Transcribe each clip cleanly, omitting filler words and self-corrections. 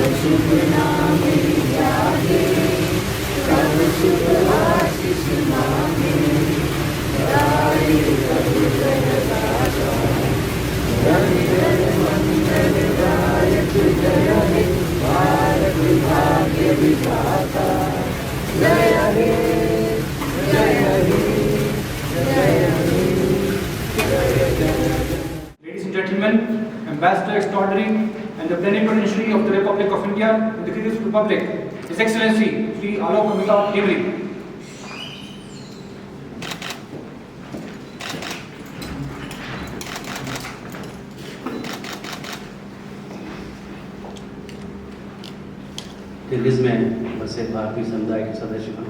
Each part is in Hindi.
शुभ नामे जागे, कब शुभ आशीष मांगे, गाए प्रभु जय गाथा, धन धन मंगल दायक जय हे, भारत भाग्य विधाता, जय हे, जय हे, जय हे, जय जय। Ladies and gentlemen, Ambassador Extraordinary and the Plenipotentiary of the Republic of India in the Kyrgyz Republic, His Excellency Shri Alok Amitabh Devri. Kyrgyz में बसे भारतीय समुदाय के सदस्यों,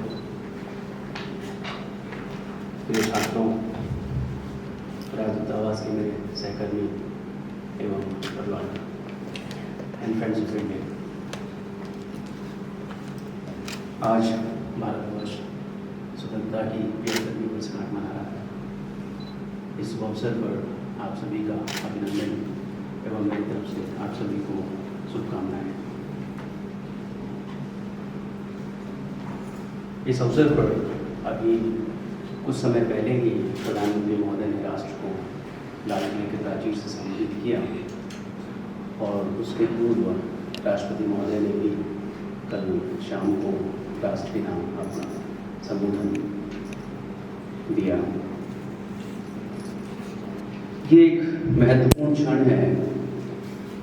प्रिय छात्रों, राजदूतावास के मेरे सहकर्मी एवं परिवार एंड फ्रेंड्स ऑफ इंडिया, आज भारतवर्ष स्वतंत्रता की 75वीं वर्षगांठ मना रहा है। इस अवसर पर आप सभी का अभिनंदन एवं मेरी तरफ से आप सभी को शुभकामनाएं। इस अवसर पर अभी कुछ समय पहले ही प्रधानमंत्री महोदय ने राष्ट्र को लाल किले के प्राचीर से संबोधित किया और उसके पूर्व राष्ट्रपति महोदय ने भी कल शाम को राष्ट्र के नाम अपना संबोधन दिया। ये एक महत्वपूर्ण क्षण है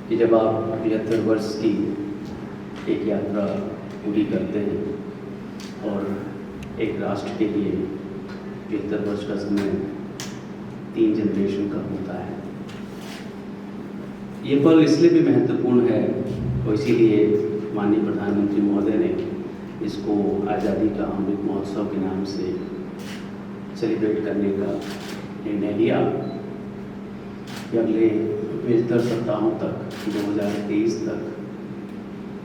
कि जब आप 75 वर्ष की एक यात्रा पूरी करते हैं और एक राष्ट्र के लिए 75 वर्ष का समय 3 जनरेशन का होता है। ये पल इसलिए भी महत्वपूर्ण है और इसीलिए माननीय प्रधानमंत्री महोदय ने इसको आज़ादी का अमृत महोत्सव के नाम से सेलिब्रेट करने का निर्णय लिया कि अगले 75 सप्ताहों तक 2023 तक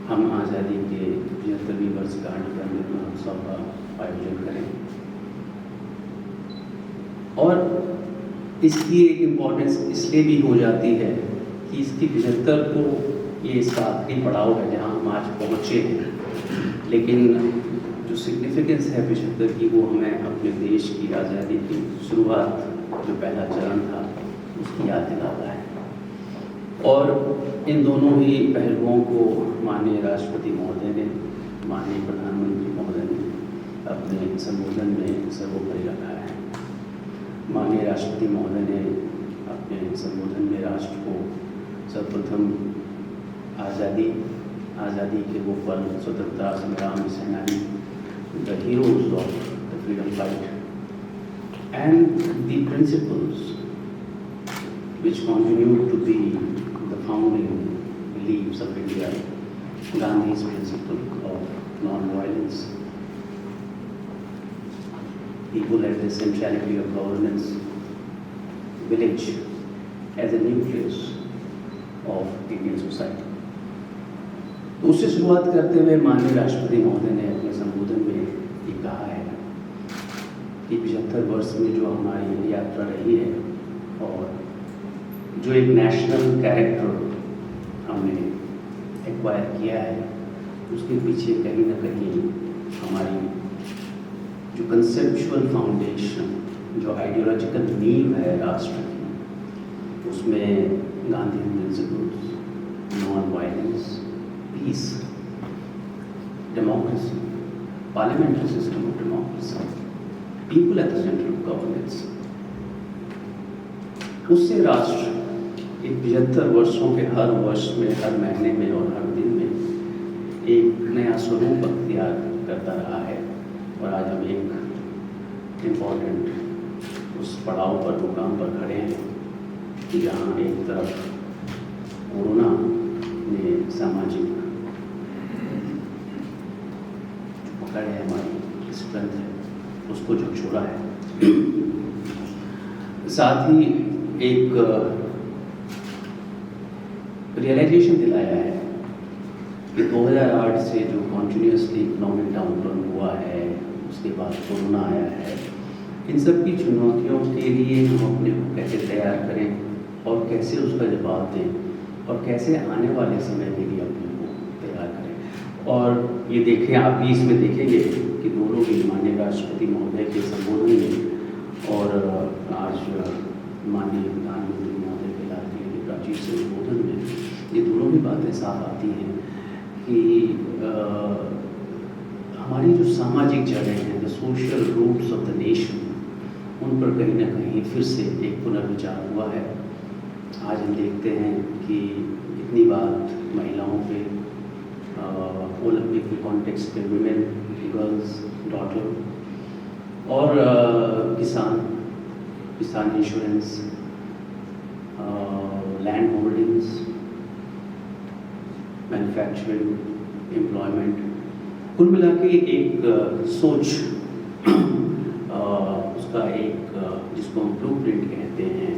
हम आज़ादी के 75वीं वर्षगांठ के अमृत महोत्सव का आयोजन करें। और इसकी एक इम्पोर्टेंस इसलिए भी हो जाती है कि इसकी 75 को ये इसका आखिरी पड़ाव है जहाँ हम आज पहुँचे हैं, लेकिन जो सिग्निफिकेंस है 75 की वो हमें अपने देश की आज़ादी की शुरुआत जो पहला चरण था उसकी याद दिलाता है। और इन दोनों ही पहलुओं को माननीय राष्ट्रपति महोदय ने, माननीय प्रधानमंत्री महोदय ने अपने संबोधन में सर्वोपरि रखा है। माननीय राष्ट्रपति महोदय ने अपने संबोधन में राष्ट्र को सर्वप्रथम आज़ादी के वो पल, स्वतंत्रता संग्राम सेनानी, the heroes of the freedom fight and the principles which continue to be the founding beliefs of India, Gandhi's principle of non-violence, people at the centrality of governance, village as a nucleus of Indian society. तो उससे शुरुआत करते हुए माननीय राष्ट्रपति महोदय ने अपने संबोधन में ये कहा है कि 75 वर्ष में जो हमारी यात्रा रही है और जो एक नेशनल कैरेक्टर हमने एक्वायर किया है, उसके पीछे कहीं ना कहीं हमारी जो कंसेप्चुअल फाउंडेशन, जो आइडियोलॉजिकल नींव है राष्ट्र की, उसमें Gandhi principles, non violence, peace, democracy, parliamentary system of democracy, people at the centre of governance, उससे राष्ट्र इन 75 वर्षों के हर वर्ष में, हर महीने में और हर दिन में एक नया स्वरूप अख्तियार करता रहा है। और आज हम एक इम्पॉर्टेंट उस पड़ाव पर, मुकाम पर खड़े हैं कि जहाँ एक तरफ कोरोना ने सामाजिक पकड़ है, हमारी स्ट्रेंथ है, उसको जो छोड़ा है, साथ ही एक रियलाइजेशन दिलाया है कि 2008 से जो कॉन्टिन्यूसली इकोनॉमिक डाउनटर्न हुआ है, उसके बाद कोरोना आया है, इन सब की चुनौतियों के लिए हम अपने को कैसे तैयार करें और कैसे उसका जवाब दें और कैसे आने वाले समय के लिए अपने को तैयार और ये देखें, आप भी इसमें देखेंगे कि दोनों भी माननीय राष्ट्रपति महोदय के संबोधन में और आज माननीय प्रधानमंत्री महोदय के लाडले राजीव से संबोधन में ये दोनों भी बातें साफ आती हैं कि हमारी जो सामाजिक जड़ें हैं, the social roots of the nation, उन पर कहीं ना कहीं फिर से एक पुनर्विचार हुआ है। आज हम देखते हैं कि इतनी बात महिलाओं पे, ओलंपिक के कॉन्टेक्स्ट पे, वुमेन, गर्ल्स, डॉटर और किसान insurance, land holdings, manufacturing, employment, कुल मिला के एक सोच, उसका एक जिसको हम ब्लूप्रिंट कहते हैं,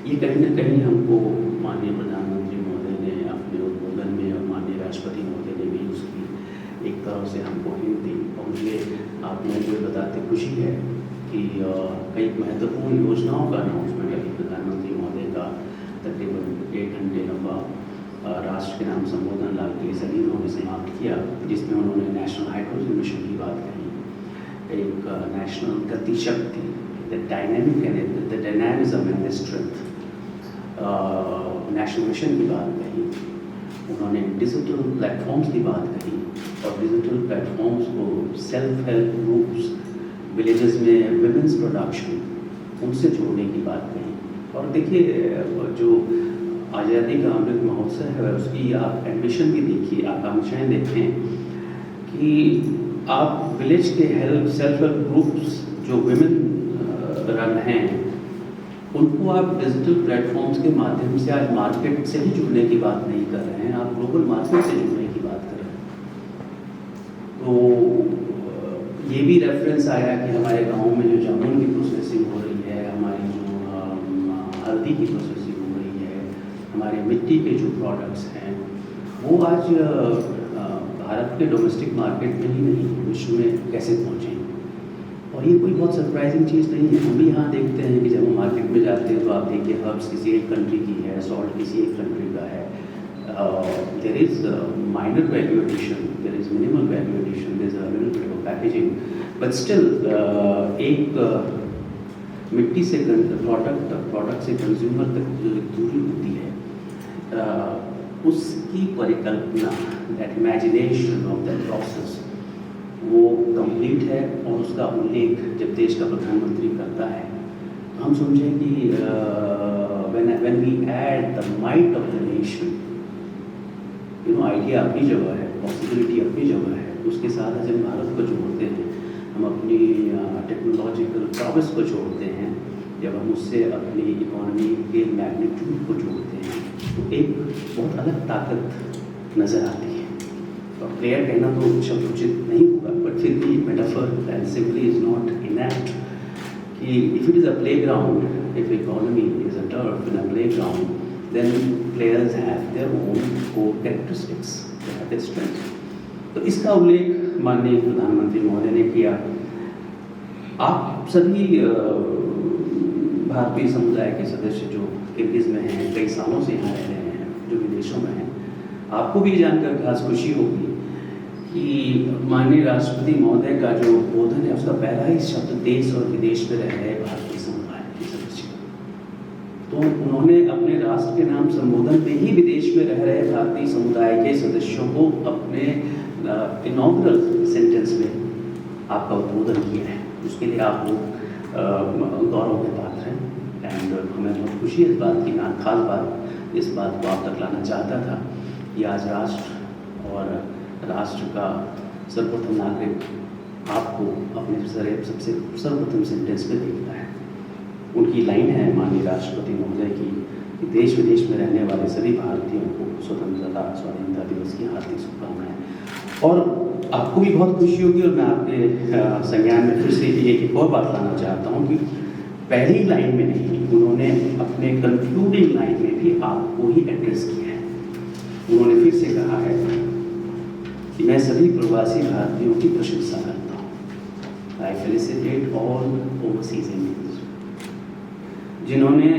ये कहीं ना कहीं हमको माननीय प्रधानमंत्री महोदय ने अपने उद्बोधन में और माननीय राष्ट्रपति महोदय ने भी उसकी एक तरह से हमको हिंट दी। और मुझे आप लोगों को बताते खुशी है कि कई महत्वपूर्ण योजनाओं का अनाउंसमेंट अभी प्रधानमंत्री महोदय का तकरीबन 1 घंटे लंबा राष्ट्र के नाम संबोधन लाडली सलीम ने समाप्त किया, जिसमें उन्होंने नेशनल हाइड्रोजन मिशन की बात कही, एक नेशनल गति शक्ति, the dynamism and the strength, national mission की बात कही, उन्होंने डिजिटल प्लेटफॉर्म्स की बात कही और डिजिटल प्लेटफॉर्म्स को सेल्फ हेल्प ग्रुप्स, विलेजेस में विमेंस प्रोडक्शन, उनसे जोड़ने की बात कही। और देखिए, जो आज़ादी का अमृत महोत्सव है उसकी आप एम्बिशन भी देखिए, आकांक्षाएं देखें कि आप विलेज के सेल्फ हेल्प ग्रुप्स जो विमेन रन हैं, उनको आप डिजिटल प्लेटफॉर्म्स के माध्यम से आज मार्केट से ही जुड़ने की बात नहीं कर रहे हैं, आप ग्लोबल मार्केट से जुड़ने की बात कर रहे हैं। तो ये भी रेफरेंस आया कि हमारे गाँव में जो जामुन की प्रोसेसिंग हो रही है, हमारी जो हल्दी की प्रोसेसिंग हो रही है, हमारे मिट्टी के जो प्रोडक्ट्स हैं, वो आज भारत के डोमेस्टिक मार्केट में ही नहीं, विश्व में कैसे पहुँचें। और ये कोई बहुत सरप्राइजिंग चीज़ नहीं है। हम भी यहाँ देखते हैं कि जब हम मार्केट में जाते हैं तो आप देखिए हर्ब्स किसी एक कंट्री की है, सॉल्ट किसी एक कंट्री का है, there is minor value addition, there is minimal value addition, there is a little bit of packaging, but still एक मिट्टी से प्रोडक्ट से कंज्यूमर तक जो दूरी होती है, उसकी परिकल्पना, that imagination of that process, वो कंप्लीट है। और उसका उल्लेख जब देश का प्रधानमंत्री करता है तो हम समझें कि when we add the might of the nation, idea अपनी जगह है, पॉसिबिलिटी अपनी जगह है, उसके साथ जब भारत को जोड़ते हैं, हम अपनी टेक्नोलॉजिकल प्रोग्रेस को जोड़ते हैं, जब हम उससे अपनी इकोनॉमी के मैग्नीट्यूड को जोड़ते हैं, तो एक बहुत अलग ताकत नज़र आती है। और प्लेयर कहना तो शब्द उचित नहीं होगा, बट फिर भी metaphor and simply is not inept कि if it is a playground, if economy is a turf in a playground, then players have their own core characteristics, they have their strength. तो इसका उल्लेख माननीय प्रधानमंत्री महोदय ने किया। आप सभी भारतीय समुदाय के सदस्य जो किर्गिज़ में हैं, कई सालों से यहाँ रह रहे हैं, जो विदेशों में हैं, आपको भी जानकर खास खुशी होगी कि माननीय राष्ट्रपति महोदय का जो उद्बोधन है उसका पहला ही शब्द देश और विदेश में रह रहे भारतीय समुदाय के सदस्य। तो उन्होंने अपने राष्ट्र के नाम संबोधन में ही विदेश में रह रहे भारतीय समुदाय के सदस्यों को अपने इनॉग्रल सेंटेंस में आपका उद्बोधन किया है। उसके लिए आप लोग गौरव के पात्र हैं। एंड हमें बहुत खुशी है इस बात की, खास बात इस बात को आप तक लाना चाहता था कि आज राष्ट्र और राष्ट्र का सर्वप्रथम नागरिक आपको अपने सबसे सर्वप्रथम सेंटेंस में देखता है। उनकी लाइन है माननीय राष्ट्रपति महोदय की कि देश विदेश में रहने वाले सभी भारतीयों को स्वाधीनता दिवस की हार्दिक शुभकामनाएं। और आपको भी बहुत खुशी होगी, और मैं आपके संज्ञान में फिर से एक और बात लाना चाहता हूँ कि पहली लाइन में नहीं, उन्होंने अपने कंक्लूडिंग लाइन में भी आपको ही एड्रेस किया है। उन्होंने फिर से कहा है कि मैं सभी प्रवासी भारतीयों की प्रशंसा करता हूँ। आई फेलिसिटेट ऑल ओवरसीज इंडियंस, जिन्होंने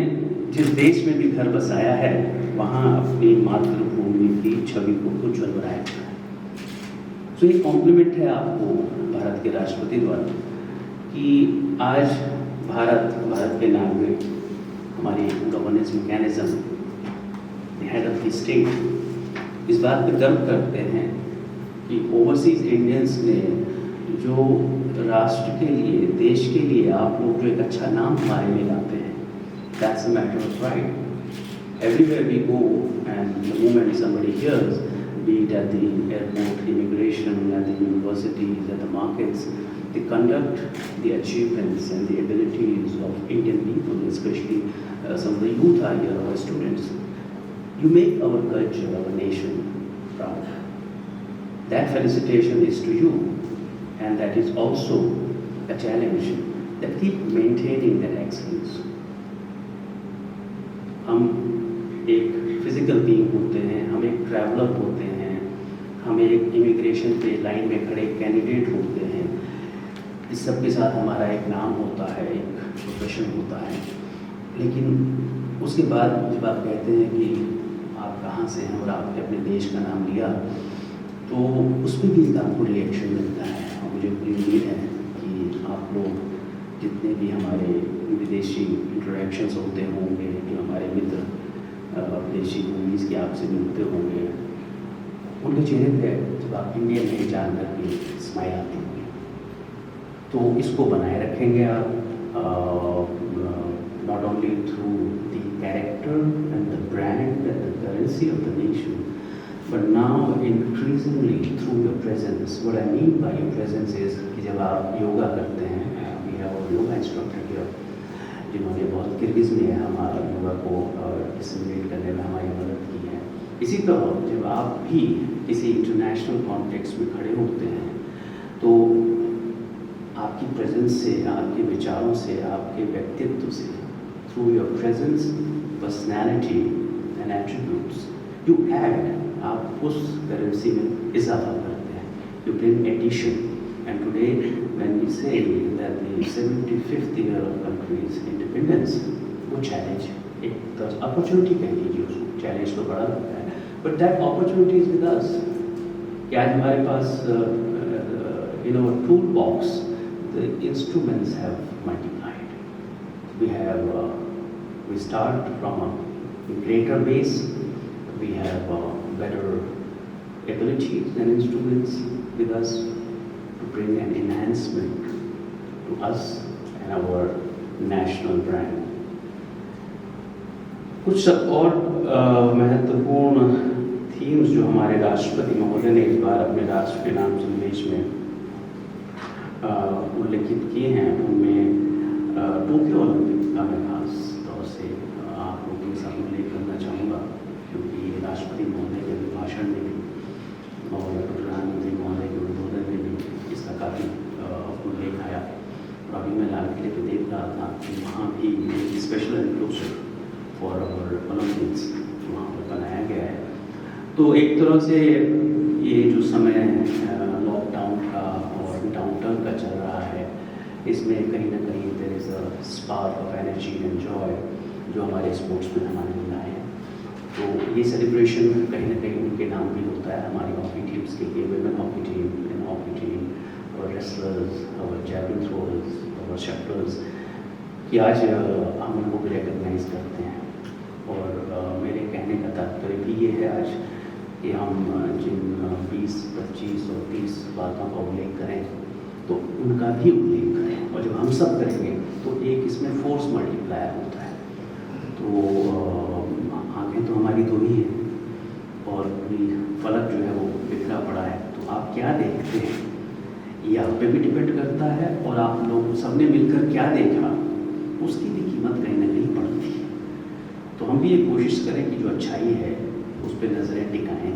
जिस देश में भी घर बसाया है वहाँ अपनी मातृभूमि की छवि को उज्ज्वल बनाया है। सो ये कॉम्प्लीमेंट है आपको भारत के राष्ट्रपति द्वारा कि आज भारत के नागरिक हमारी governance mechanism head of the state इस बात पर गर्व करते हैं कि ओवरसीज इंडियंस ने जो राष्ट्र के लिए, देश के लिए आप लोग जो एक अच्छा नाम हमारे लिए लाते हैं, that's a matter of pride. Everywhere we go, and the moment somebody hears, be it at the airport, immigration, at the universities, at the markets, the conduct, the achievements and the abilities of Indian people, especially some of the youth are here, our students, you make our culture, our nation proud. That felicitation is to you, and that is also a challenge that keep maintaining that excellence. हम एक फिजिकल बीइंग होते हैं, हम एक ट्रैवलर होते हैं, हम एक इमिग्रेशन पे लाइन में खड़े कैंडिडेट होते हैं. इस सब के साथ हमारा एक नाम होता है, एक प्रोफेशन होता है. लेकिन उसके बाद जब आप कहते हैं कि आप कहाँ से हैं और आपने अपने देश का नाम लिया, तो उसमें भी एक आपको रिएक्शन मिलता है. और मुझे पूरी उम्मीद है कि आप लोग जितने भी हमारे विदेशी इंटरेक्शंस होते होंगे, जो हमारे मित्र विदेशी मूवीज़ के आपसे मिलते होंगे, उनके चेहरे पे जब आप इंडियन है जानकर के स्माइल आती होंगी. तो इसको बनाए रखेंगे आप, not only through the character and the brand and the currency of the nation, but now increasingly through your presence. What I mean by your presence is कि जब आप योगा करते हैं, we have a yoga instructor here जिन्होंने बहुत किर्गिज़ में हमारा योगा को डिसिमिनेट करने में हमारी मदद की है. इसी तरह जब आप भी किसी इंटरनेशनल कॉन्टेक्स्ट में खड़े होते हैं, तो आपकी प्रेजेंस से, आपके विचारों से, आपके व्यक्तित्व से, through your presence, personality and attributes, you add, आप उस करेंसी में इजाफा करते हैं. You bring addition. And today, when we say that the 75th year of country's independence, वो challenge एक तरह opportunity कह लीजिए उसको, challenge तो बड़ा लगता है, but that opportunity is with us. कि आज हमारे पास in our toolbox the instruments have multiplied. We start from a greater base. We have better abilities and instruments with us to bring an enhancement to us and our national brand. कुछ और महत्वपूर्ण थीम्स जो हमारे राष्ट्रपति महोदय ने इस बार अपने राष्ट्र के नाम संदेश में उल्लेखित किए हैं, उनमें टोक्यो ओलंपिक का मैं खास तौर से आप लोगों के साथ उल्लेख करना चाहूँगा, क्योंकि राष्ट्रपति महोदय के भाषण में भी और प्रधानमंत्री महोदय के उद्बोधन में भी इसका काफ़ी उल्लेख आया. और अभी मैं लाल किले पे देख रहा था कि वहाँ भी special enclosure for our Olympics वहाँ पर बनाया गया है. तो एक तरह से ये जो समय लॉकडाउन का और डाउनटर्न का चल रहा है, इसमें कहीं ना कहीं there is a spark of energy and joy जो हमारे स्पोर्ट्स में हमारे लिए आए हैं. तो ये सेलिब्रेशन कहीं ना कहीं उनके नाम भी होता है. हमारी हॉकी टीम्स के लिए, women hockey team, main hockey team, और रेसलर्स, और जैवलिन थ्रोअर्स, और शटलर्स, कि आज हम उनको भी रिकग्नाइज करते हैं. और मेरे कहने का तात्पर्य भी ये है आज कि हम जिन 20, 25 और 30 बातों का उल्लेख करें, तो उनका भी उल्लेख करें. और जब हम सब करेंगे तो एक इसमें फोर्स मल्टीप्लायर होता है. तो आँखें तो हमारी दो ही हैं और पूरी फलक जो है वो बिखरा पड़ा है. तो आप क्या देखते हैं ये आप पे भी डिपेंड करता है, और आप लोग सबने मिलकर क्या देखा उसकी भी कीमत कहीं ना कहीं पड़ती है. तो हम भी ये कोशिश करें कि जो अच्छाई है उस पर नज़रें टिकाएं,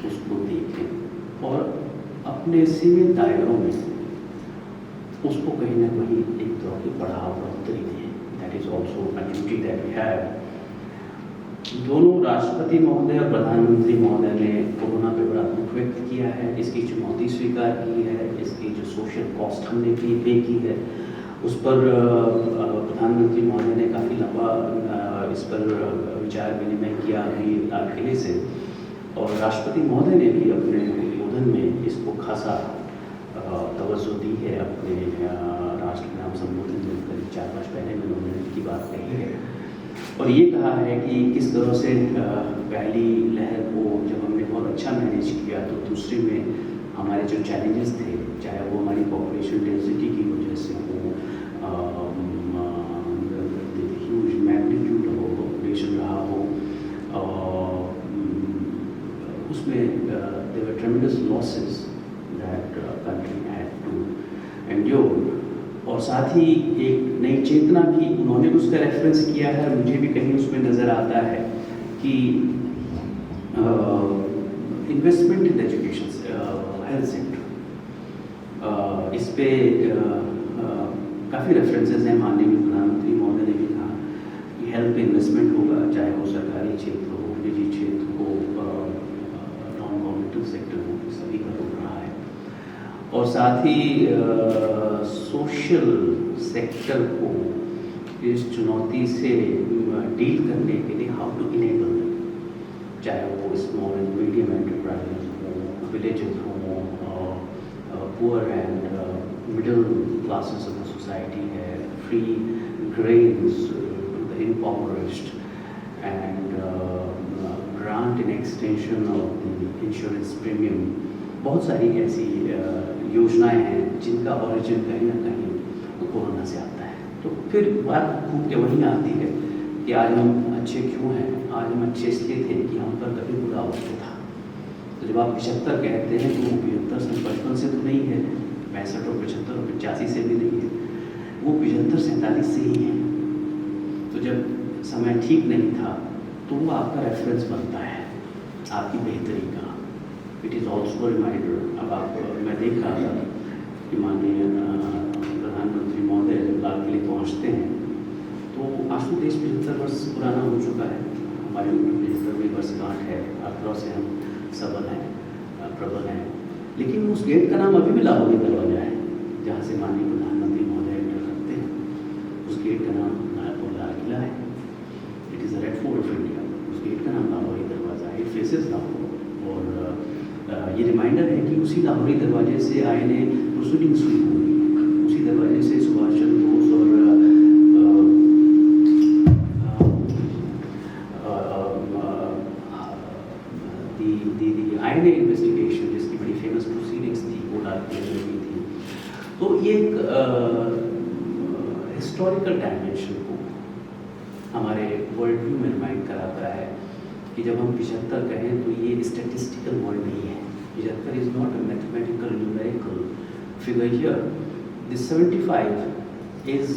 उसको देखें और अपने सीमित दायरों में उसको कहीं ना कहीं एक तरह की बढ़ोतरी दें. That is also a duty that we have. दोनों राष्ट्रपति महोदय और प्रधानमंत्री महोदय ने कोरोना पे बड़ा दुख व्यक्त किया है, इसकी चुनौती स्वीकार की है, इसकी जो सोशल कॉस्ट हमने पे की है उस पर प्रधानमंत्री महोदय ने काफ़ी लंबा इस पर विचार विनिमय किया अभी लाल किले से. और राष्ट्रपति महोदय ने भी अपने उद्बोधन में इसको खासा तवज्जो दी है। अपने राष्ट्र के नाम संबोधन में करीब 4-5 पहले में उन्होंने की बात कही है और ये कहा है कि किस तरह से पहली लहर को जब हमने बहुत अच्छा मैनेज किया तो दूसरे में हमारे जो चैलेंजेस थे, चाहे वो हमारी पॉपुलेशन डेंसिटी की वजह से हो, ह्यूज मैग्नीट्यूड हो पॉपुलेशन रहा हो, उसमें there were tremendous losses that country had to endure. और साथ ही एक नई चेतना भी उन्होंने उसका रेफरेंस किया है। मुझे भी कहीं उसमें नज़र आता है कि investment in education, health sector, इस पे काफ़ी रेफरेंसेस हैं। माननीय प्रधानमंत्री महोदय ने भी कहा कि हेल्थ पे इन्वेस्टमेंट होगा, चाहे वो सरकारी क्षेत्र हो, निजी क्षेत्र हो, नॉन गवर्नमेंटल सेक्टर हो, सभी का हो रहा है। और साथ ही सोशल सेक्टर को इस चुनौती से डील करने के लिए हाउ टू इनेबल, चाहे वो स्मॉल एंड मीडियम एंटरप्राइजेज हो, विलेजेस हो, poor and middle classes of the society है, free grains to the impoverished and grant in extension of the insurance premium. बहुत सारी ऐसी योजनाएं हैं जिनका ओरिजिन कहीं ना कहीं कोरोना से आता है। तो फिर बात घूम के वहीं आती है कि आज हम अच्छे क्यों हैं। आज हम अच्छे इसलिए थे कि हम पर कभी बुरा वक्त था। तो जब आप 75 कहते हैं तो वो 75 से 55 से तो नहीं है, 65 और 75 और 85 से भी नहीं है, वो 75-47 से ही है। तो जब समय ठीक नहीं था तो वो आपका रेफरेंस बनता है आपकी बेहतरी का। It is also reminder. अब आप मैं देख रहा था कि माननीय प्रधानमंत्री महोदय जब लाल किले पहुँचते हैं तो आज तो देश 75 वर्ष पुराना हो चुका है। हमारी उम्र 75वीं वर्षगांठ है। अठारह से हम सबल हैं, प्रबल हैं, लेकिन उस गेट का नाम अभी भी लाहौरी दरवाजा है जहाँ से माननीय प्रधानमंत्री महोदय एंटर करते हैं। उस गेट का नाम लाल किला है। It is the red fort of India. उस गेट का नाम लाहौरी दरवाजा है। It faces Lahore. और ये रिमाइंडर है कि उसी लाहौरी दरवाजे से आईने प्रोसीडिंग शुरू हुई। उसी दरवाजे से सुभाष चंद्र बोस और आईने इन्वेस्टिगेशन जिसकी बड़ी फेमस प्रोसीडिंग्स थी वो लाल किले में हुई थी। तो ये एक हिस्टोरिकल डायमेंशन को हमारे वर्ल्ड व्यू में रिमाइंड कराता है कि जब हम 75 कहें तो ये स्टैटिस्टिकल वर्ड नहीं है। 75 is not a mathematical numerical figure here. This 75 is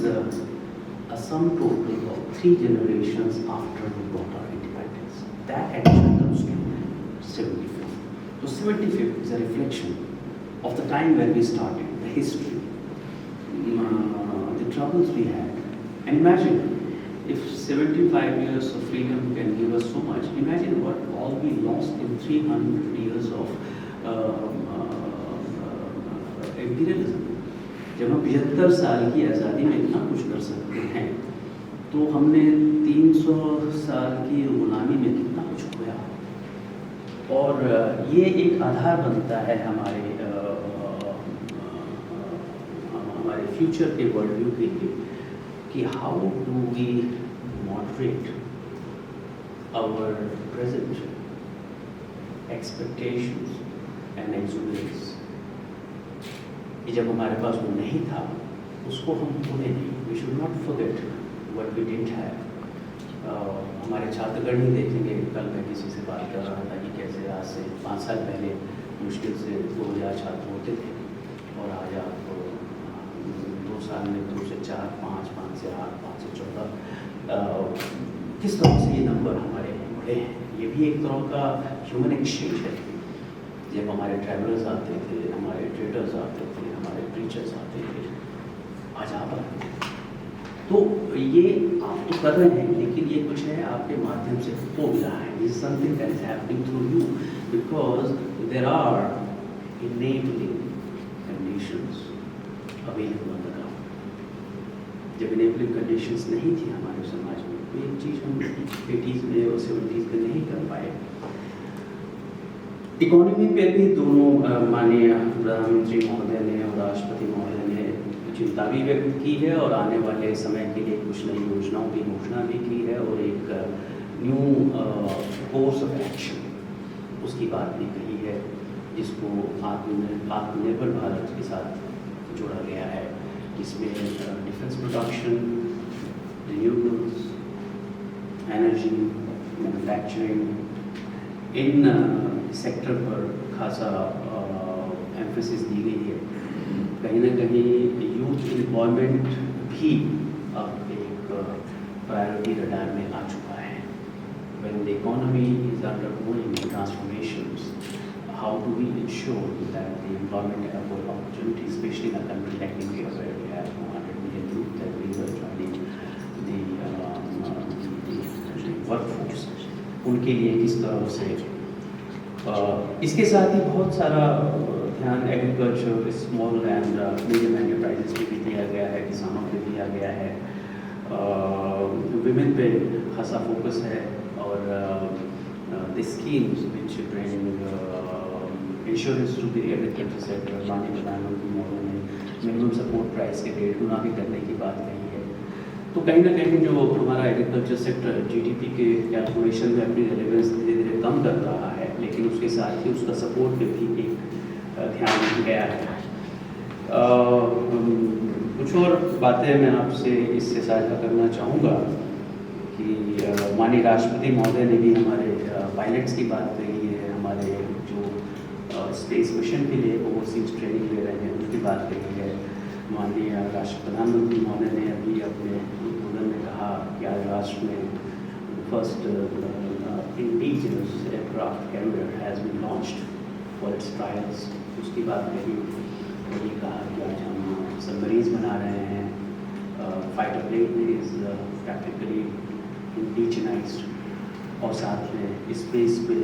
a sum total of 3 generations after we got our independence. That addition comes to 75. So 75 is a reflection of the time when we started, the history, the troubles we had. And imagine, if 75 years of freedom can give us so much, imagine what all we lost in 300 years of imperialism. जब हम 75 साल की आज़ादी में इतना कुछ कर सकते हैं तो हमने 300 साल की गुलामी में कितना कुछ खोया। और ये एक आधार बनता है हमारे फ्यूचर के वर्ल्ड व्यू के लिए कि how do we moderate our present expectations and excellence. कि जब हमारे पास वो नहीं था उसको हम भूलें नहीं। We should not forget what we didn't have. हमारे छात्रगण ही देखेंगे। कल मैं किसी से बात कर रहा था कि कैसे आज से 5 साल पहले मुश्किल से 2000 छात्र होते थे और आज आप 2 साल में 2 से 4, 5 से 8, 5 से 14 किस तरह से ये नंबर हमारे बढ़े हैं। ये भी एक तरह का ह्यूमन एक्सचेंज है। जब हमारे ट्रैवलर्स आते थे, हमारे ट्रेडर्स आते थे, हमारे प्रीचर्स आते थे, आज आप आते हैं। तो ये आप तो कर रहे हैं लेकिन ये कुछ है आपके माध्यम से हो भी रहा है। This something that is happening through you because there are enabling conditions available on the ground. जब इनेबलिंग कंडीशंस नहीं थी हमारे समाज में, तो एक चीज़ हम 80s में और 70s में नहीं कर पाए। इकोनॉमी पे भी दोनों माननीय प्रधानमंत्री महोदय ने और राष्ट्रपति महोदय ने चिंता भी व्यक्त की है और आने वाले समय के लिए कुछ नई योजनाओं की घोषणा भी की है और एक न्यू कोर्स ऑफ एक्शन उसकी बात भी कही है, जिसको आत्मनिर्भर भारत के साथ जोड़ा गया है। इसमें defence production, renewables, energy, manufacturing, इन सेक्टर पर खासा एम्फेसिस दी गई है। कहीं ना कहीं यूथ एम्प्लॉयमेंट भी अब एक प्रायोरिटी रडार में आ चुका है। When the economy is undergoing transformations, how do we ensure that the employment opportunities, especially in a country like India, where we have 200 million youth that we were joining the workforce, उनके लिए किस तरह से इसके साथ ही बहुत सारा ध्यान agriculture, small and medium enterprises पे भी दिया गया है, किसानों पे दिया गया है, विमेन पे खासा फोकस है और the schemes which bring insurance to the agriculture sector. माननीय प्रधानमंत्री महोदय ने मिनिमम सपोर्ट प्राइस के 1.5 गुना भी करने की बात कही है। तो कहीं ना कहीं जो हमारा एग्रीकल्चर सेक्टर जीडीपी के कैलकुलेशन में अपनी रेलेवेंस धीरे धीरे कम कर रहा है, लेकिन उसके साथ ही उसका सपोर्ट पे भी एक ध्यान गया है। कुछ और बातें मैं आपसे इससे साझा करना चाहूँगा कि माननीय राष्ट्रपति महोदय ने भी हमारे पायलट्स की बात कही है, हमारे जो स्पेस मिशन के लिए ओवरसीज ट्रेनिंग ले रहे हैं उसकी बात कही है। माननीय प्रधानमंत्री महोदय ने अभी अपने उद्बोधन में कहा कि आज राष्ट्र में first indigenous aircraft carrier has been launched for its trials. उसकी बात कही, ये कहा कि आज हम सबमरीन्स बना रहे हैं, fighter plane is practically indigenized और साथ में स्पेस पे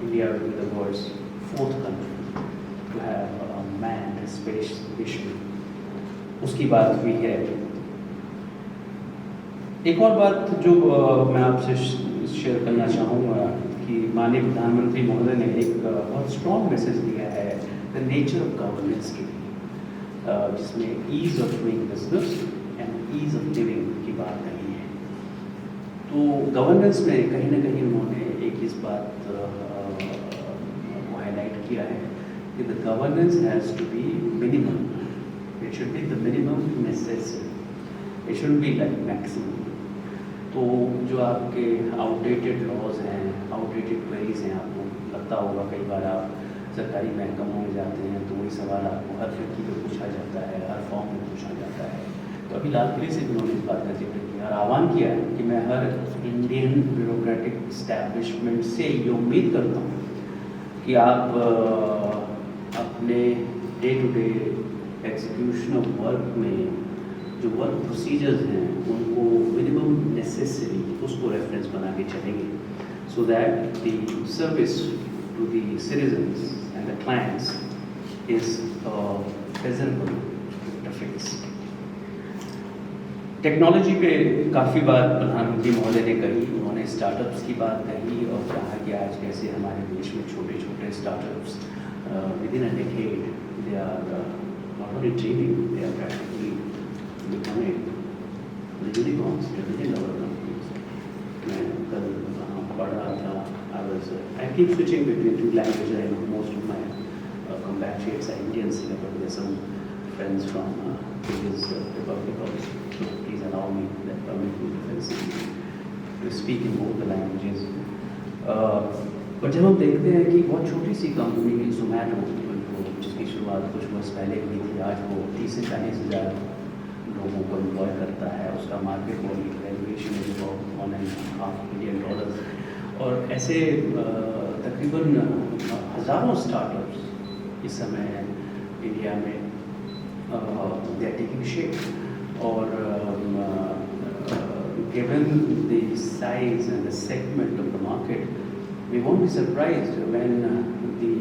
India will be the world's 4th country to have a manned space mission। उसकी बात हुई है। एक और बात जो मैं आपसे शेयर करना चाहूँगा कि माननीय प्रधानमंत्री महोदय ने एक बहुत स्ट्रॉन्ग मैसेज दिया है द नेचर ऑफ गवर्नेंस के लिए, जिसमें ease of doing business and ease of living की बात कही है। तो गवर्नेंस में कहीं ना कहीं उन्होंने एक इस बात को हाईलाइट किया है कि the governance has to be minimum, it should be the minimum necessary, it should be like maximum. तो जो आपके आउटडेटेड लॉज हैं, आउटडेटेड क्वेरीज हैं, आपको लगता होगा कई बार आप सरकारी महकमों में जाते हैं तो वही सवाल आपको हर व्यक्ति को पूछा जाता है, हर फॉर्म में पूछा जाता है। तो अभी लाल किले से भी उन्होंने इस बात का जिक्र किया और आह्वान किया है कि मैं हर इंडियन ब्यूरोक्रेटिक इस्टेब्लिशमेंट से ये उम्मीद करता हूँ कि आप अपने day to day execution of work में जो वर्क प्रोसीजर्स हैं उनको मिनिमम नेसेसरी उसको रेफरेंस बना के चलेंगे, so that the service to the citizens and the clients is presentable interface. Technology पे काफ़ी बात प्रधानमंत्री महोदय ने कही, उन्होंने स्टार्टअप्स की बात कही और कहा कि आज कैसे हमारे देश में छोटे छोटे startups within a decade they are not only dreaming, they are practically becoming the unicorns within our companies। मैं कल पढ़ रहा था, I keep switching between 2 languages। I know most of my compatriots are Indians, but there are some friends from previous republic also, so please allow me that permit me to speak in both the languages। पर जब हम देखते हैं कि बहुत छोटी सी कंपनी जोमेटो जिसकी शुरुआत कुछ वर्ष पहले हुई थी, आज वो 30 से 40 हज़ार लोगों को एम्प्लॉय करता है, उसका market valuation is about $1.5 billion और ऐसे तकरीबन हज़ारों स्टार्टअप्स इस समय इंडिया में दे आर टेकिंग शेप और given the size and the segment of the market, we won't be surprised when the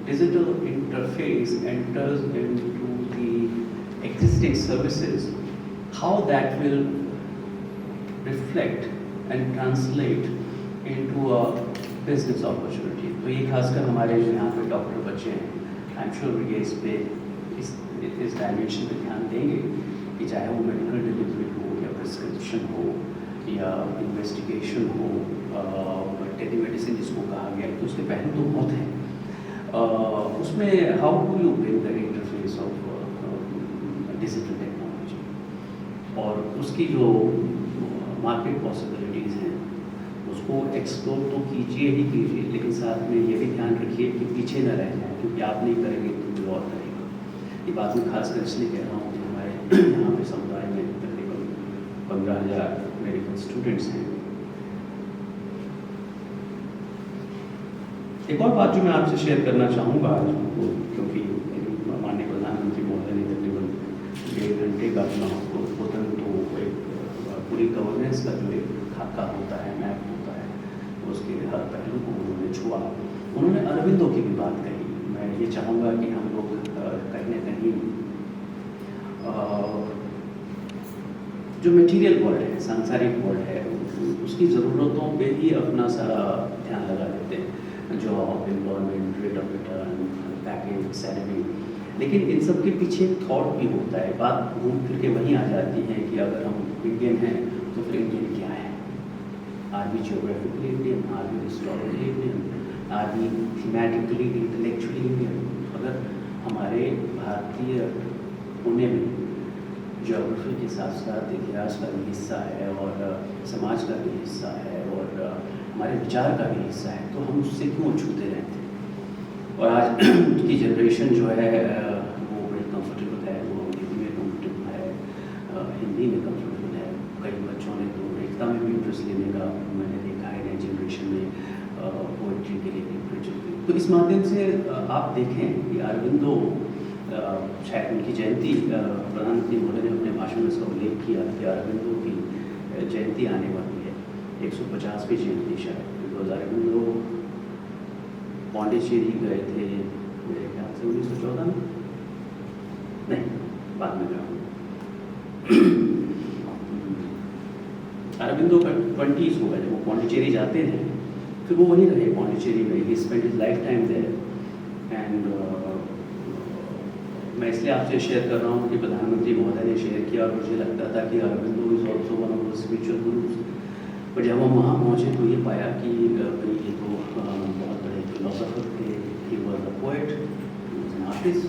digital interface enters into the existing services, how that will reflect and translate into a business opportunity। तो ये खासकर हमारे जो यहाँ पे डॉक्टर बच्चे हैं, आई एम श्योर ये इस पे इस डायमेंशन पे ध्यान देंगे कि चाहे वो मेडिकल डिलीवरी हो या प्रिस्क्रिप्शन हो या इन्वेस्टिगेशन हो, टेलीमेडिसिन जिसको कहा गया, तो उसके पहलू तो बहुत हैं। उसमें how do you bring the interface of digital technology और उसकी जो मार्केट पॉसिबिलिटीज़ हैं उसको एक्सप्लोर तो कीजिए ही कीजिए, लेकिन साथ में ये भी ध्यान रखिए कि पीछे न रह जाए, क्योंकि आप नहीं करेंगे तो कोई और करेगा। ये बात मैं खासकर इसलिए कह रहा हूँ कि हमारे यहाँ पे समुदाय में तकरीबन 15,000 मेडिकल स्टूडेंट्स हैं। एक और बात जो मैं आपसे शेयर करना चाहूँगा आज, क्योंकि माननीय प्रधानमंत्री महोदय ने तकरीबन 1.5 घंटे का अपना उद्बोधन, तो एक पूरी गवर्नेंस का जो एक खाका होता है, मैप होता है, उसके हर पहलू को उन्होंने छुआ। उन्होंने अरविंदो की भी बात कही। मैं ये चाहूँगा कि हम लोग कहीं न कहीं जो मटीरियल वर्ल्ड है, सांसारिक वर्ल्ड है, उसकी ज़रूरतों पे ही अपना सारा ध्यान लगा देते हैं, job, employment, rate of return, package, salary. लेकिन इन सब के पीछे एक थॉट भी होता है। बात घूम फिर के वहीं आ जाती है कि अगर हम इंडियन हैं तो फिर इंडियन क्या है? Are we geographically Indian, are we historically Indian, are we thematically intellectually Indian? अगर हमारे भारतीय होने में ज्योग्राफी के साथ साथ इतिहास का भी हिस्सा है और समाज का भी हिस्सा है और हमारे विचार का भी हिस्सा है, तो हम उससे क्यों छूते रहते हैं? और आज की जनरेशन जो है वो बड़ी कंफर्टेबल है, वो अंग्रेजी में कंफर्टेबल है, हिंदी में कंफर्टेबल है। कई बच्चों ने तो एकता में भी इंटरेस्ट लेने का मैंने देखा है नई जनरेशन में, पोइट्री के लिए, लिटरेचर के लिए। तो इस माध्यम से आप देखें कि अरविंदो, शायद उनकी जयंती, प्रधानमंत्री महोदय ने अपने भाषण में इसका उल्लेख किया कि अरविंदो की जयंती आने वाली है, 150वीं जयंती शायद। बिकॉज अरविंदो पौंडीचेरी गए थे मेरे ख्याल से 1914 में, नहीं बाद में गया। अरविंदो का 20s होगा जब वो पौंडीचेरी जाते थे, फिर वो वहीं रहे पौंडीचेरी में। He spend his life time there. And मैं इसलिए आपसे शेयर कर रहा हूँ कि प्रधानमंत्री महोदय ने शेयर किया और मुझे लगता था कि Aurobindo is also one of the spiritual gurus. पर जब हम वहाँ पहुँचे तो ये पाया कि ये तो बहुत बड़े फिलोसोफर थे। He was a poet, he was an artist.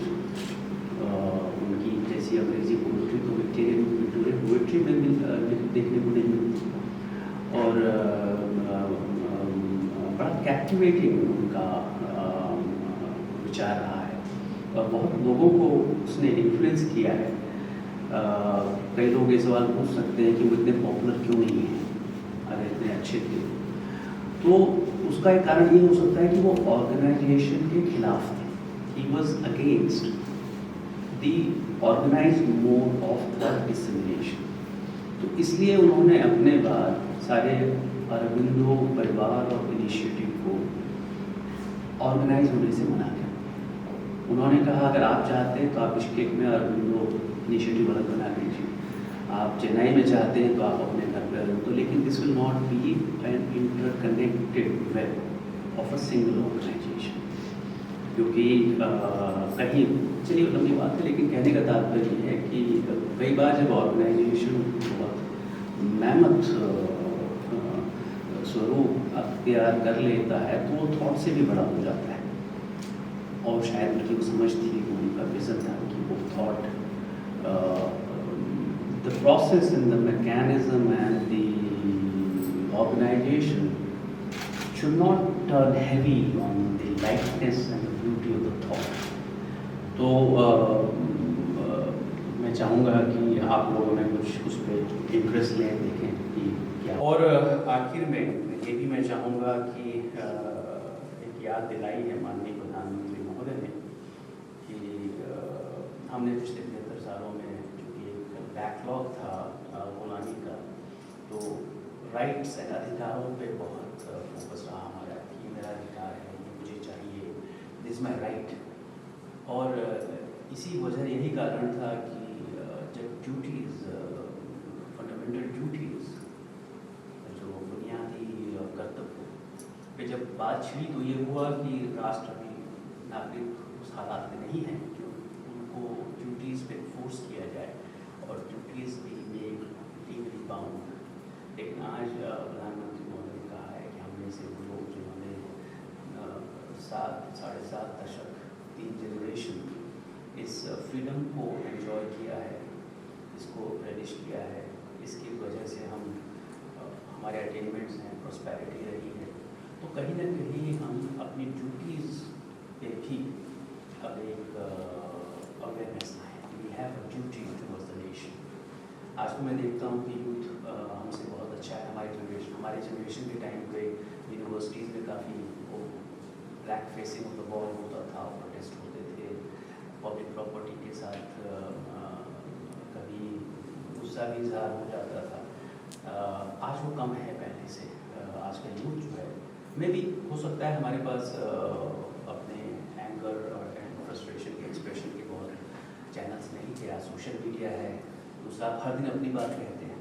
उनकी जैसी अंग्रेजी पोइट्री तो विक्टोरियन पोइट्री में भी देखने को नहीं मिलती, और बड़ा कैप्टिवेटिंग उनका विचार रहा है और बहुत लोगों को उसने इन्फ्लुएंस किया है। कई लोग ये सवाल पूछ सकते हैं कि वो इतने पॉपुलर क्यों नहीं हैं अगर इतने अच्छे थे। तो उसका एक कारण ये हो सकता है कि वो ऑर्गेनाइजेशन के खिलाफ थे। He was against the organised mode of the dissemination. तो इसलिए उन्होंने अपने बाद सारे अरविंदो परिवार और इनिशिएटिव को ऑर्गेनाइज होने से मना किया। उन्होंने कहा अगर आप चाहते हैं तो आप बिश्केक में अरविंदो इनिशिएटिव अलग बना लीजिए, आप चेन्नई में चाहते हैं तो आप अपने घर पर अरविंदो, लेकिन this will not be an interconnected web of a single organisation. क्योंकि कहीं, चलिए लंबी बात है, लेकिन कहने का तात्पर्य है कि कई बार जब ऑर्गेनाइजेशन बहुत मेहनत स्वरूप अख्तियार कर लेता है तो वो थॉट से भी बड़ा हो जाता है। और शायद उनकी वो समझ थी, उनका विजन था कि वो thought, the process and the mechanism and the organisation should not turn heavy on the lightness and the beauty of the thought. तो मैं चाहूँगा कि आप लोगों में कुछ उस पर इंटरेस्ट लें, देखें कि क्या। और आखिर में ये भी मैं चाहूँगा कि एक याद दिलाई है माननीय प्रधानमंत्री महोदय ने कि हमने पिछले 73 सालों में जो कि एक बैकलॉग था गुलामी का, तो राइट्स एंड अधिकारों पे बहुत फोकस रहा हमारा कि मेरा अधिकार है, ये मुझे चाहिए, दिस माई राइट। और इसी वजह यही कारण था कि जब ड्यूटीज़, फंडामेंटल ड्यूटीज़, जो बुनियादी कर्तव्य पे जब जब बात छिड़ी तो ये हुआ कि राष्ट्र अभी नागरिक उस हालात में नहीं है कि उनको ड्यूटीज़ पे फोर्स किया जाए और ड्यूटीज़ भी मेड लीगली बाउंड। लेकिन आज प्रधानमंत्री महोदय ने कहा है कि हमने से वो लोग जिन्होंने 7-7.5 दशक 3 जनरेशन इस फ्रीडम को एंजॉय किया है, इसको रेलिश किया है, इसकी वजह से हम हमारे अटेनमेंट्स हैं, प्रॉस्पेरिटी रही है, तो कहीं ना कहीं हम अपनी ड्यूटीज़ पे भी अब एक अवेयरनेस लाए। We have a duty towards the nation. आज तो मैं देखता हूँ कि यूथ हमसे बहुत अच्छा है। हमारे जनरेशन के टाइम पे यूनिवर्सिटीज़ में काफ़ी वो black facing of the wall होता था, प्रोटेस्ट होते थे, पब्लिक प्रॉपर्टी के साथ कभी गुस्सा भी इजहार हो जाता था। आज वो कम है पहले से। आज का यूथ जो है में भी हो सकता है हमारे पास अपने एंगर और फ्रस्ट्रेशन के एक्सप्रेशन के बहुत चैनल्स नहीं थे। आज सोशल मीडिया है, दूसरा हर दिन अपनी बात कहते हैं।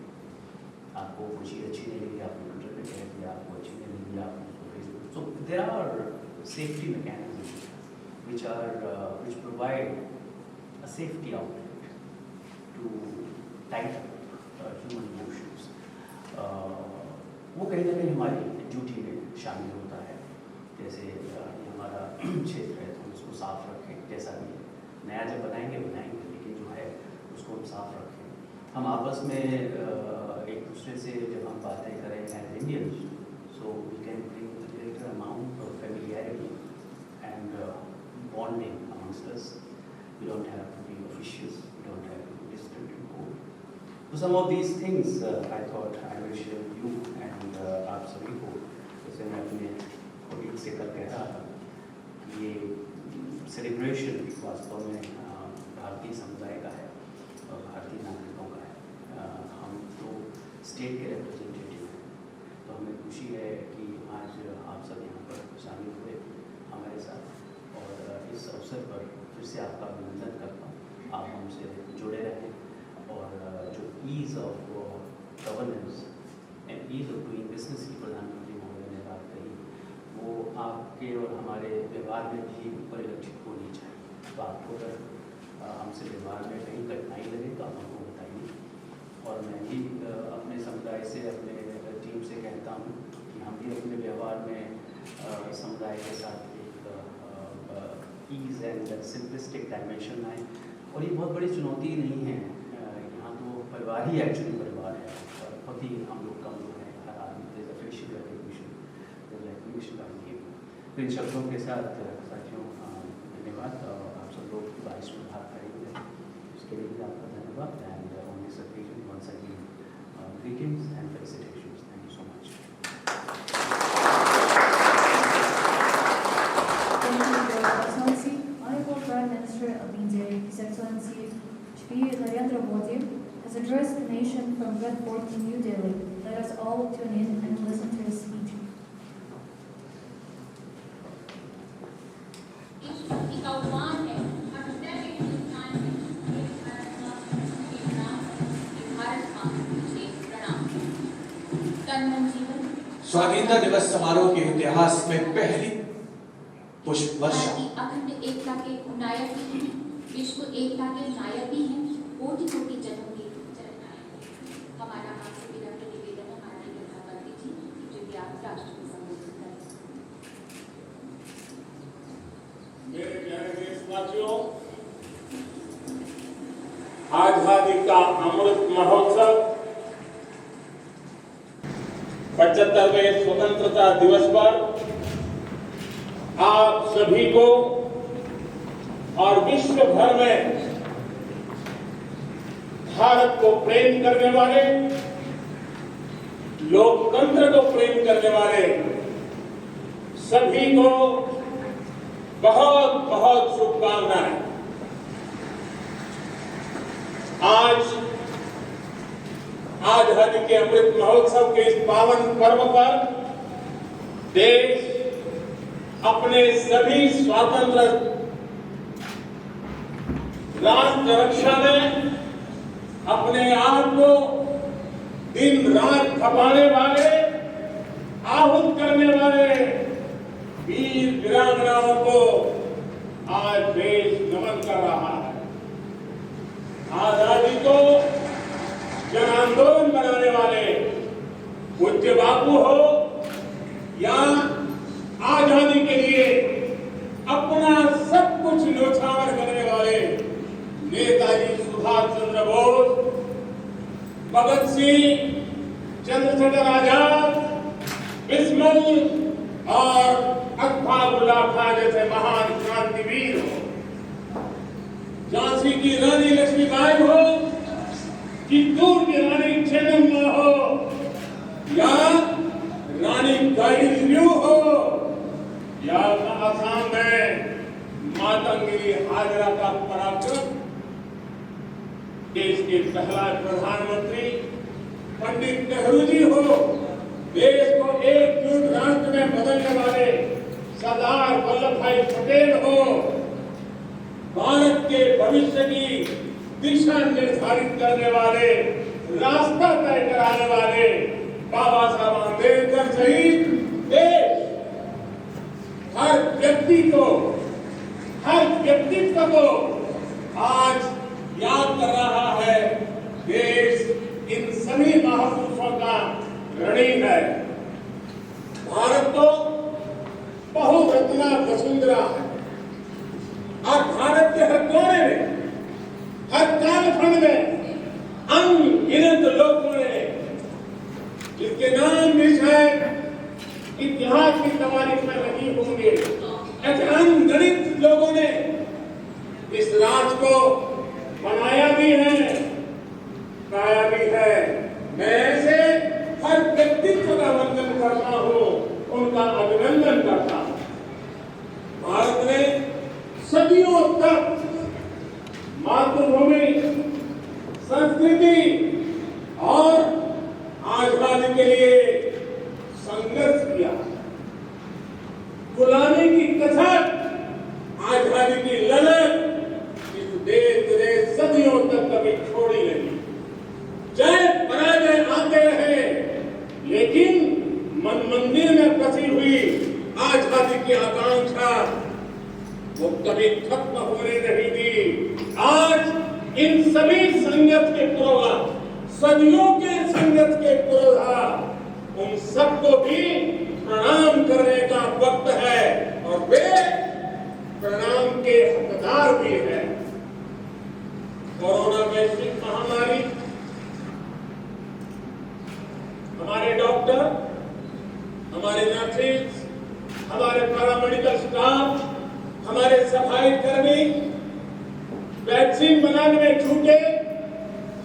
आपको कोई चीज़ अच्छी नहीं लगी, आपने ट्विटर पे कह दिया, आपको अच्छी नहीं लगी, आपको Facebook. So there are safety mechanism which provide a safety outlet to tight human emotions. वो कहीं ना कहीं हमारी ड्यूटी में शामिल होता है। जैसे ये हमारा क्षेत्र है तो हम उसको साफ रखें, जैसा भी नया जब बनाएंगे लेकिन जो है उसको हम साफ रखें। हम आपस में एक दूसरे से जब हम बातें करें as Indians, so we can bring greater amount of familiarity and bonding amongst us. We don't have to be officious, we don't have to be distant and cold. So some of these things I thought I will share with you and आप सभी को, जैसे मैं अपने कोलीग से कल कह रहा था, ये सेलिब्रेशन वास्तव में भारतीय समुदाय का है और भारतीय नागरिकों का है। हम तो स्टेट के रिप्रेजेंटेटिव हैं, तो हमें खुशी है कि आज आप सब यहाँ पर शामिल हुए हमारे साथ। और इस अवसर पर फिर से आपका अभिनंदन करता हूँ। आप हमसे जुड़े रहें और जो ease of governance and ease of doing business की प्रधानमंत्री महोदय ने बात कही, वो आपके और हमारे व्यवहार में भी परिलक्षित होनी चाहिए। तो आपको अगर हमसे व्यवहार में कहीं कठिनाई लगे तो आप हमको बताइए। और मैं भी अपने समुदाय से, अपने टीम से कहता हूँ कि हम भी अपने व्यवहार में समुदाय के साथ ईज़ एंड सिंपलिस्टिक डायमेंशन आए। और ये बहुत बड़ी चुनौती नहीं है। यहाँ तो परिवार ही एक्चुअली परिवार है और बहुत ही हम लोग कम लोग हैं। हर आदमी फेशियल रिकग्निशन का भी। तो इन शब्दों के साथ साथियों धन्यवाद। आप सब लोग बारिश में भाग करेंगे, उसके लिए भी आपका धन्यवाद। And on this occasion once again greetings and felicitations. Thank you so much. Prime Minister of India, His Excellency Shri Narendra Modi, has addressed the nation from Red Fort in New Delhi. Let us all tune in and listen to his speech. स्वाधीनता दिवस समारोह के इतिहास में पहली पुष्प वर्षा। अखंड एकता के नायक भी हैं, विश्व एकता के नायक भी हैं, कोटि कोटि जनों के जननायक। हमारा आपसे विनम्र निवेदन है माननीय प्रधानमंत्री जी कि आप राष्ट्र को संबोधित करें। मेरे प्यारे देशवासियों, आजादी का अमृत महोत्सव 75वें स्वतंत्रता दिवस पर आप सभी को और विश्व भर में भारत को प्रेम करने वाले, लोकतंत्र को प्रेम करने वाले सभी को बहुत बहुत शुभकामनाएं। आज आजादी के अमृत महोत्सव के इस पावन पर्व पर देश अपने सभी स्वतंत्र राष्ट्र रक्षा में अपने आप को दिन रात खपाने वाले, आहूत करने वाले वीर वीरांगनाओं को आज देश नमन कर रहा है। आजादी को जन आंदोलन बनाने वाले पूज्य बापू हो या आजादी के लिए अपना सब कुछ न्यौछावर करने वाले नेताजी सुभाष चंद्र बोस, भगत सिंह, चंद्रशेखर आजाद, बिस्मिल और अकबरुल्लाह खां जैसे महान क्रांतिवीर हो, झांसी की रानी लक्ष्मीबाई हो, चित्तौड़ की रानी चेन्नम्मा हो या रानी गाइदिन्यू हो या असम में मातंगिरी हाजरा का पराक्रम, देश के पहला प्रधानमंत्री पंडित नेहरू जी हो, देश को एकजुट राष्ट्र में बदलने वाले सरदार वल्लभ भाई पटेल हो, भारत के भविष्य की दिशा निर्धारित करने वाले, रास्ता तय कराने वाले बाबा साहब अम्बेडकर सहित देश हर व्यक्ति को, हर व्यक्तित्व को आज याद कर रहा है। देश इन सभी महापुरुषों का ऋणी है। भारत तो बहुरत्ना वसुंधरा है और भारत के हर कोने में, हर कालखंड में अनगिनत लोगों ने, जिसके नाम भी शायद इतिहास की तवारीख में नहीं होंगे, ऐसे अनगिनत लोगों ने इस राज को बनाया भी है, पाया भी है। मैं ऐसे हर व्यक्तित्व का वंदन करता हूँ, उनका अभिनंदन करता हूँ। भारत ने सदियों तक मातृभूमि, संस्कृति और आजादी के लिए संघर्ष किया। गुलामी की कसर, आजादी की ललक इस देश ने सदियों तक कभी छोड़ी नहीं। जय पराजय आते रहे, लेकिन मन मंदिर में बसी हुई आजादी की आकांक्षा वो कभी खत्म होने नहीं दी। आज इन सभी संघर्ष के पुरोधा, सदियों के संघर्ष के पुरोधा, उन सबको भी प्रणाम करने का वक्त है और वे प्रणाम के हकदार भी हैं। कोरोना वैश्विक महामारी हमारे डॉक्टर, हमारे नर्सेज, हमारे पैरामेडिकल स्टाफ, हमारे सफाई कर्मी वैक्सीन बनाने में जुटे,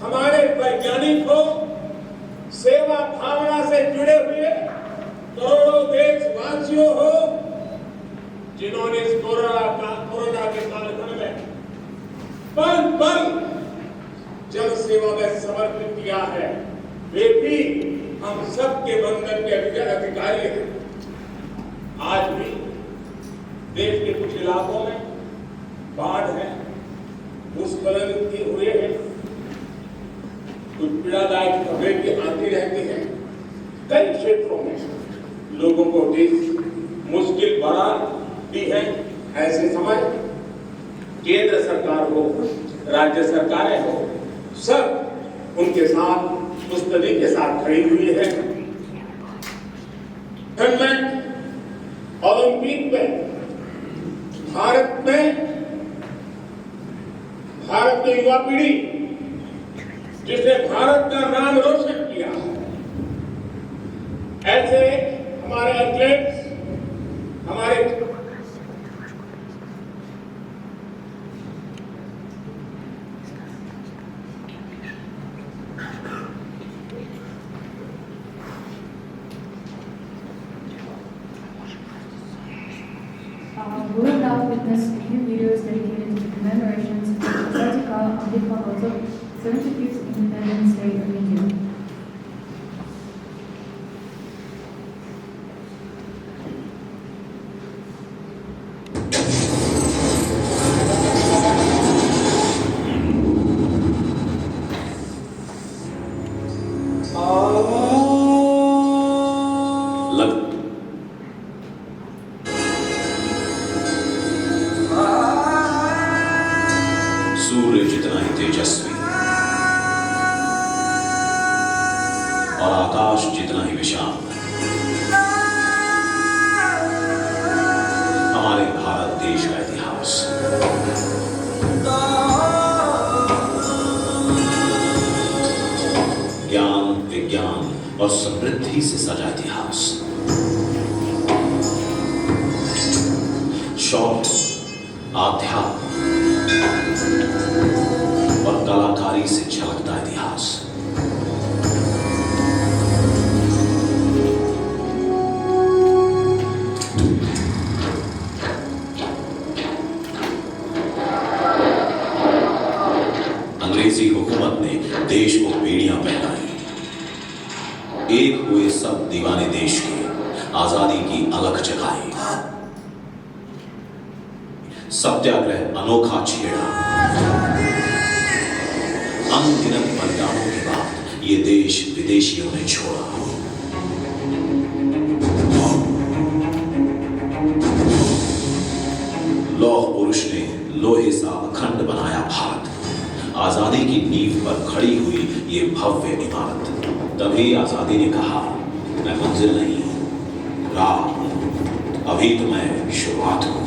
हमारे वैज्ञानिक हो, सेवा भावना से जुड़े हुए करोड़ों देशवासियों हो, जिन्होंने इस कोरोना के कालखंड में पल पल जन सेवा में समर्पित किया है, वे भी हम सबके वंदन के अधिकारी हैं। आज भी देश के कुछ इलाकों में बाढ़ है, भूस्खलन हुए हैं, कुछ पीड़ादायक खबरें भी आती रहती हैं। कई क्षेत्रों में लोगों को मुश्किल बढ़ा दी है। ऐसे समय केंद्र सरकार हो, राज्य सरकारें हो, सब उनके साथ मुस्तैदी के साथ खड़ी हुई है। ओलंपिक में भारत की युवा पीढ़ी जिसने भारत का नाम रोशन किया, ऐसे हमारे एथलीट्स, हमारे we will now witness a few videos dedicated to the commemorations of Azadika Amrit Mahotsav, 75th Independence Day of India. सूर्य जितना ही तेजस्वी और आकाश जितना ही विशाल हमारे भारत देश का इतिहास। ज्ञान, विज्ञान और समृद्धि से सजा इतिहास। शौर्य, आध्यात्म और कलाकारी से झलकता इतिहास। अंग्रेजी हुकूमत ने देश को बेड़ियां पहनाई। एक हुए सब दीवाने देश के, आजादी की अलख जगाई। सत्याग्रह अनोखा छेड़ा। अनगिनत बलिदानों के बाद ये देश विदेशियों ने छोड़ा। लौह पुरुष ने लोहे सा अखंड बनाया भारत। आजादी की नींव पर खड़ी हुई ये भव्य इमारत। तभी आजादी ने कहा, मैं मंजिल नहीं हूं, राह हूं, अभी तो मैं शुरुआत हूं।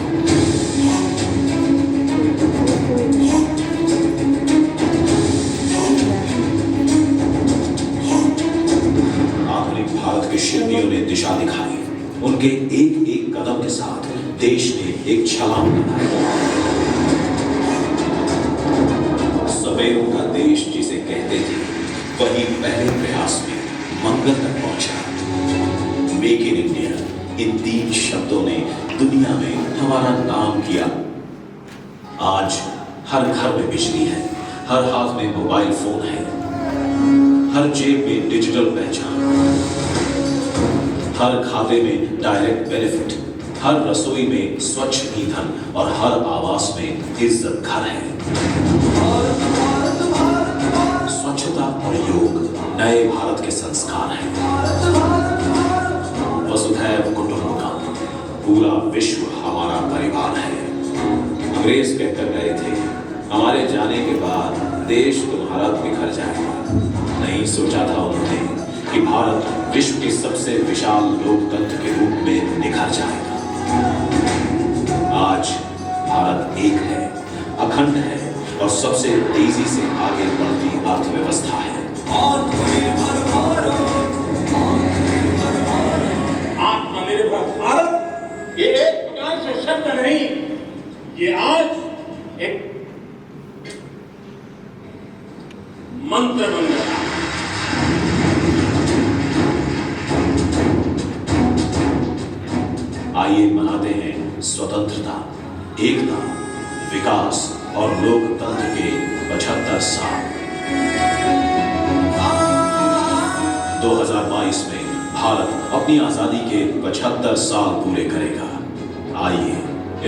आधुनिक भारत के शिल्पियों ने दिशा दिखाई। उनके एक एक कदम के साथ देश ने एक छलांग लगाई। सवेरों का देश जिसे कहते थे, वही पहले प्रयास में मंगल तक पहुंचा। मेक इन इंडिया, इन 3 शब्दों ने दुनिया में हमारा नाम किया। आज हर घर में बिजली है, हर हाथ में मोबाइल फोन है, हर जेब में डिजिटल पहचान, हर खाते में डायरेक्ट बेनिफिट, हर रसोई में स्वच्छ ईंधन और हर आवास में इज्जत घर है। स्वच्छता और योग नए भारत के संस्कार हैं। वसुधैव कुटुंबकम, पूरा विश्व हमारा परिवार है। अंग्रेज कहकर गए थे, हमारे जाने के बाद देश तुम्हारा बिखर जाएगा। नहीं सोचा था उन्होंने कि भारत विश्व के सबसे विशाल लोकतंत्र के रूप में निखर जाएगा। आज भारत एक है, अखंड है और सबसे तेजी से आगे बढ़ती अर्थव्यवस्था है। आत्मनिर्भर भारत ये एक प्रकार से शब्द नहीं, ये आज एक मंत्र बन गया। आइए मनाते हैं स्वतंत्रता, एकता, विकास और लोकतंत्र के 75 साल। 2022 में भारत अपनी आजादी के 75 साल पूरे करेगा। आइए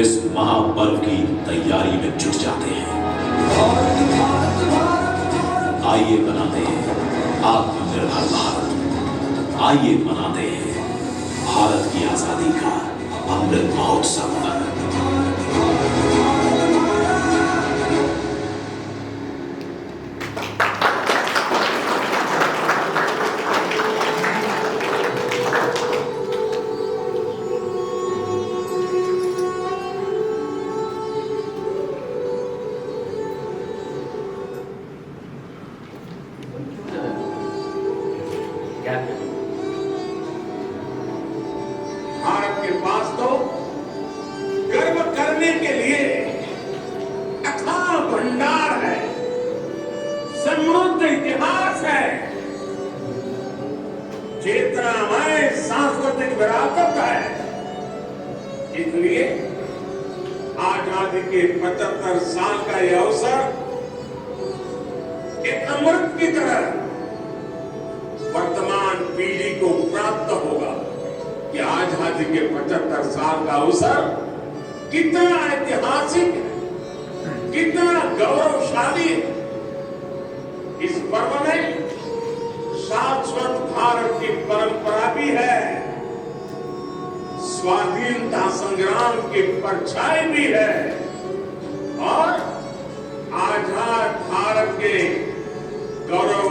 इस महापर्व की तैयारी में जुट जाते हैं। आइए मनाते हैं आत्मनिर्भर भारत। आइए मनाते हैं भारत की आजादी का अमृत महोत्सव। भारत के पास तो गर्व करने के लिए अथाह भंडार है, समृद्ध इतिहास है, चेतनामय सांस्कृतिक विरासत है। इसलिए आजादी के 75 साल का यह अवसर एक अमृत की तरह वर्तमान पीढ़ी को प्राप्त होगा कि आजादी के 75 साल का अवसर कितना ऐतिहासिक है, कितना गौरवशाली है। इस पर्व में शाश्वत भारत की परंपरा भी है, स्वाधीनता संग्राम की परछाई भी है और आजाद भारत के गौरव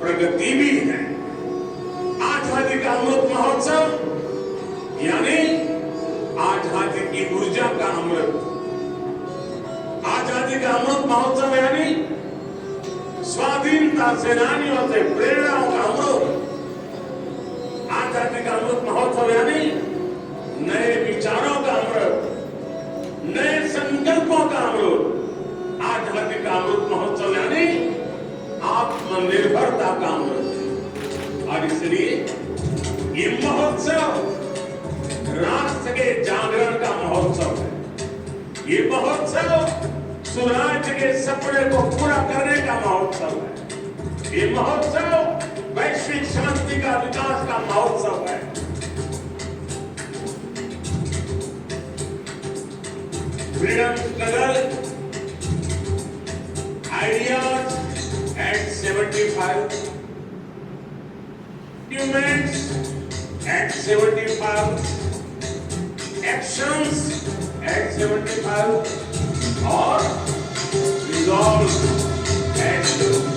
प्रगति भी है। आजादी का अमृत महोत्सव यानी आजादी की ऊर्जा का अमृत। आजादी का अमृत महोत्सव यानी स्वाधीनता सेनानियों से प्रेरणाओं का अमृत। आजादी का अमृत महोत्सव यानी नए विचारों का अमृत, नए संकल्पों का अमृत। आजादी का अमृत महोत्सव यानी आत्मनिर्भरता का अमृत। और इसलिए ये महोत्सव राष्ट्र के जागरण का महोत्सव है। ये महोत्सव स्वराज्य के सपने को पूरा करने का महोत्सव है। ये महोत्सव वैश्विक शांति का विकास का महोत्सव है। Freedom struggle ideas at 75, documents at 75, actions at 75, और resolve at 75.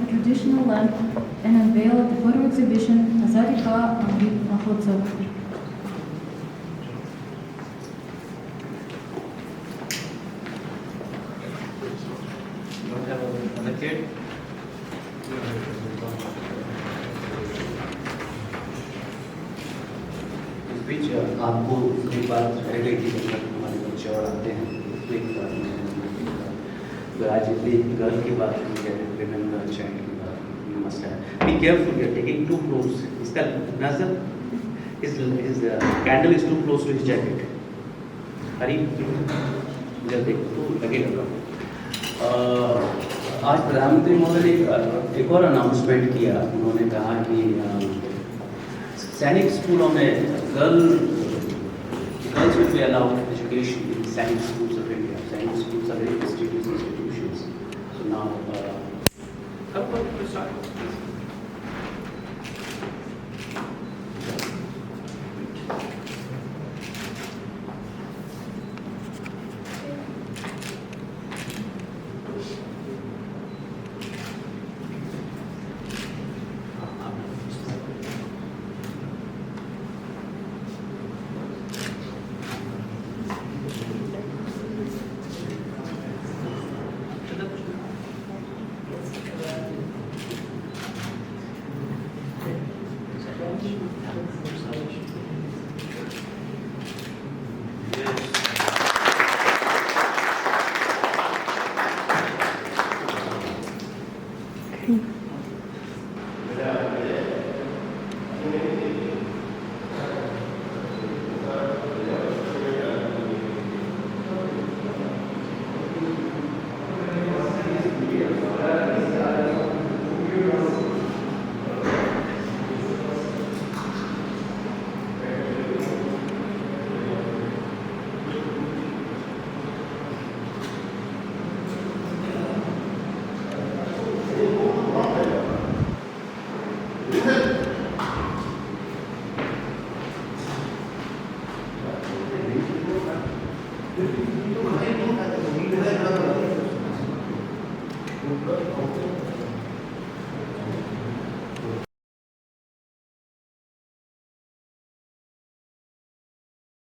traditional lamp and unveiled the photo exhibition Azadi Ka Amrit Mahotsav. Don't have another kid? इस बीच आपको एक बात रह गई थी जब हमारे बच्चे और आते हैं तो एक बात आज इतनी गर्ल की बात की है रिमेंबर चाइल्ड की बात मस्ट है be careful you are taking too close इसका नजर is candle is too close to his jacket हरी जब देखो तो लगेगा आज प्रधानमंत्री महोदय ने एक और अनाउंसमेंट किया उन्होंने कहा कि सैनिक स्कूलों में girls will be allowed education in science schools of India. Science schools are very prestigious institutions. So now, How about we start?